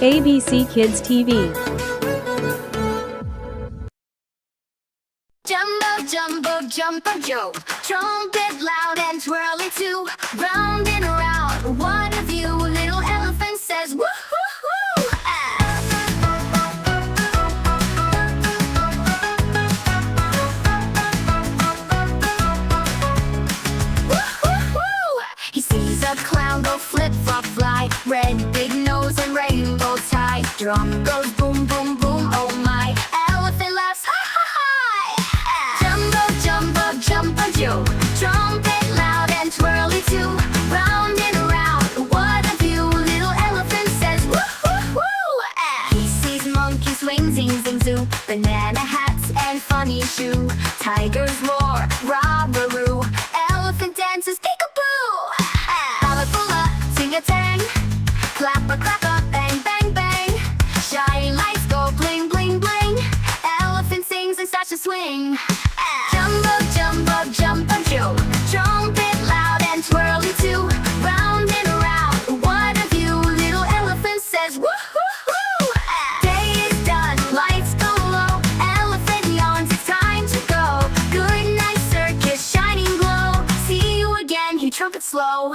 ABC Kids TV. Jumbo, jumbo, jumbo, Joe. Trumpet loud and twirly too. Round and around, one of you little elephant says, woo-hoo-hoo! Woo-hoo-hoo! He sees a clown go flip-flop fly. Red big nose and rainbow tie. Drum goes boom, boom, boom, oh my. Elephant laughs, ha ha ha! Jumbo, jumbo, jumbo, Joe. Trumpet loud and twirly too. Round and around, one of you little elephant says, woo-hoo-hoo! He sees monkeys swing, zing, zing, zoo. Banana hats and funny shoe. Tigers roar, robberoo. Elephant dances, peekaboo. Baba-boola, sing-a-tang. Clap-a, clap-a, bang, bang, bang. Shiny lights go bling, bling, bling. Elephant sings and starts to swing. Jumbo, jumbo, jumbo, Joe. Trumpet loud and twirly too. Round and around, one of you little elephant says, woo-hoo-hoo! Day is done, lights go low. Elephant yawns, it's time to go. Good night, circus, shining glow. See you again, he trumpets slow.